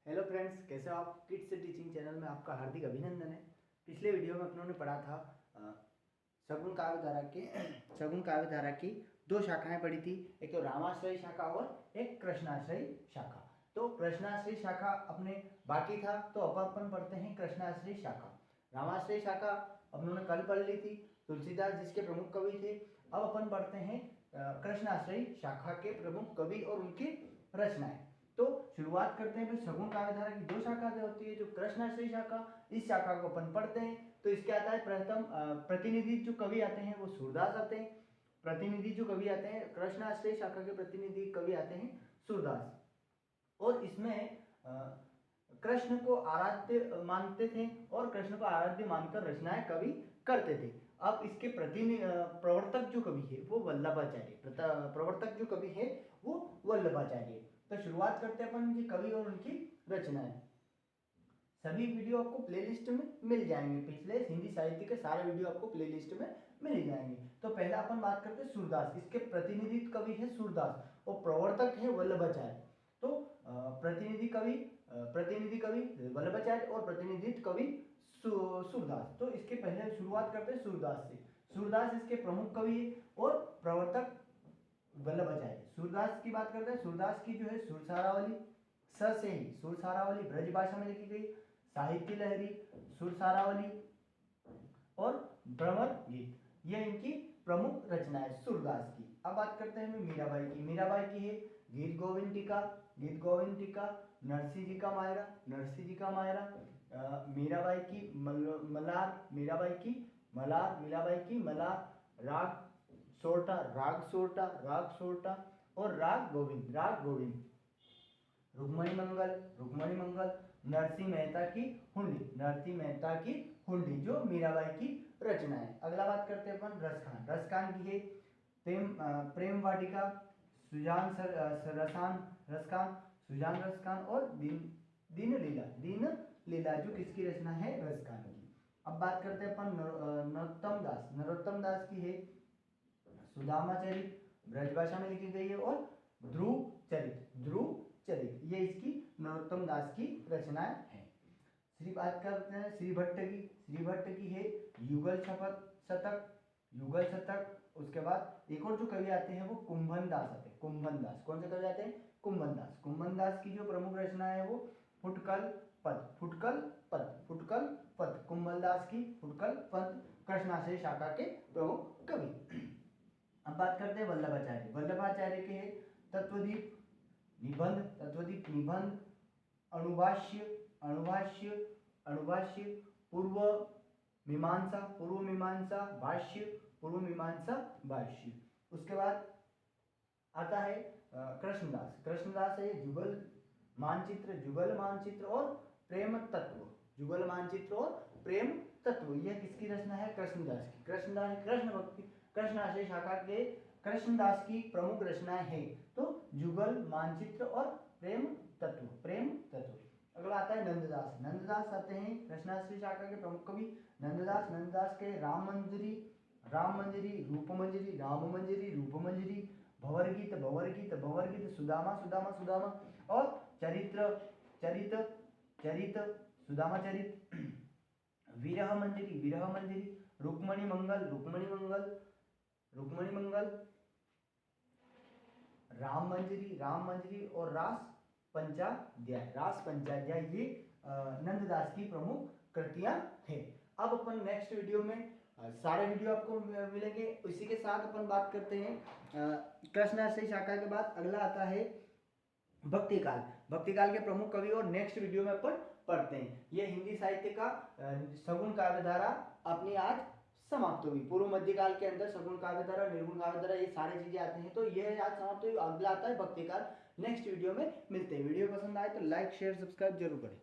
Hello friends, कैसे हो आप। किड्स टीचिंग चैनल में आपका हार्दिक अभिनंदन है। पिछले वीडियो में अपनों ने पढ़ा था सगुण काव्य धारा की दो शाखाएं पढ़ी थी। एक तो रामाश्रयी शाखा और एक कृष्णाश्रयी शाखा। तो कृष्णाश्रयी शाखा अपने बाकी था, तो अब अपन पढ़ते हैं कृष्णाश्रयी शाखा। रामाश्रयी शाखा अपनों ने कल पढ़ ली थी, तुलसीदास जिसके प्रमुख कवि थे। अब अपन पढ़ते हैं कृष्णाश्रयी शाखा के प्रमुख कवि और उनकी रचनाएं। तो शुरुआत करते हैं। सगुण काव्यधारा की दो शाखा होती है, जो कृष्णाश्रयी शाखा, इस शाखा को अपन पढ़ते हैं। तो इसके आता है प्रथम प्रतिनिधि जो कवि आते हैं वो सूरदास आते हैं। प्रतिनिधि जो कवि आते हैं कृष्णाश्रयी शाखा के प्रतिनिधि कवि आते हैं सूरदास। और इसमें कृष्ण को आराध्य मानते थे और कृष्ण को आराध्य मानकर रचनाएं कवि करते थे। अब इसके प्रवर्तक जो कवि है वो वल्लभाचार्य, प्रवर्तक जो कवि है वो वल्लभाचार्य। तो शुरुआत करते हैं अपन उनके कवि और उनकी रचनाएं। सभी वीडियो आपको प्लेलिस्ट में मिल जाएंगे, पिछले हिंदी साहित्य के सारे वीडियो आपको प्लेलिस्ट में मिल जाएंगे। तो पहला अपन बात करते हैं सूरदास। इसके प्रतिनिधित्व कवि है सूरदास और प्रवर्तक है वल्लभाचार्य। तो प्रतिनिधि कवि वल्लभाचार्य और प्रतिनिधित्व कवि सूरदास। तो इसके पहले शुरुआत करते हैं सूरदास से। सूरदास इसके प्रमुख कवि है और प्रवर्तक वल्लभाचार्य। सूरदास की बात करते हैं। सूरदास की जो है सुरसारावली, स से ही सुरसारावली ब्रज भाषा में लिखी गई, साहित्य लहरी, सुरसारावली और भ्रमर गीत, यह इनकी प्रमुख रचना है सूरदास की। अब बात करते हैं मीराबाई की। मीराबाई की है गीत गोविंद टीका, नरसिंह जी का मायरा, मीराबाई की मलार, मीराबाई की मलार, राग सोरठा और राग गोविंद, रुक्मणी मंगल, नरसिंह मेहता की हुंडी जो मीराबाई की रचना है। अगला बात करते हैं अपन रसखान की है प्रेम वाटिका, सुजान रसखान और दीन लीला जो किसकी रचना है, रसखान की। अब बात करते हैं अपन नरोत्तम दास की है सुदामा चरित, ब्रजभाषा में लिखी गई है, और ध्रुव चरित, ये इसकी नरोत्तम दास की रचनाएं हैं। बात करते हैं श्री भट्ट की है युगल शतक। उसके बाद एक और जो कवि आते हैं वो कुंभन दास आते हैं। कौन से कवि आते हैं? कुंभन दास की जो प्रमुख रचना है वो फुटकल पद, कुंभन दास की फुटकल पद कृष्णाश्रयी शाखा के प्रमुख कवि। अब बात करते हैं वल्लभाचार्य के हैं तत्वदीप निबंध, अणुभाष्य, पूर्व मीमांसा, भाष्य। उसके बाद आता है कृष्णदास है जुगल मानचित्र और प्रेम तत्व, यह किसकी रचना है? कृष्णदास की। कृष्णाश्रयी शाखा के कृष्णदास की प्रमुख रचनाएं हैं तो जुगल, मानचित्र और प्रेम तत्व। अगला आता है नंददास आते हैं कृष्णाश्रयी शाखा के प्रमुख कवि। नंददास के राम मंजरी, रूपमंजरी, भंवर गीत, सुदामा और चरित, सुदामा चरित, विरह मंजरी, रुक्मणी मंगल, राम मंजरी और रास पंचाध्याय, ये नंददास की प्रमुख कृतियां हैं। अब अपन नेक्स्ट वीडियो में सारे वीडियो आपको मिलेंगे। इसी के साथ अपन बात करते हैं कृष्णाश्रयी शाखा के बाद अगला आता है भक्तिकाल के प्रमुख कवि, और नेक्स्ट वीडियो में अपन पढ़ते हैं। ये हिंदी साहित्य का सगुण काव्यधारा अपनी आज समाप्त हुई। पूर्व मध्यकाल के अंदर सगुण काव्यधारा, निर्गुण काव्यधारा, ये सारी चीजें आती हैं। तो यह आज समाप्त हुई। अगला आता है भक्तिकाल। नेक्स्ट वीडियो में मिलते हैं। वीडियो पसंद आए तो लाइक शेयर सब्सक्राइब जरूर करें।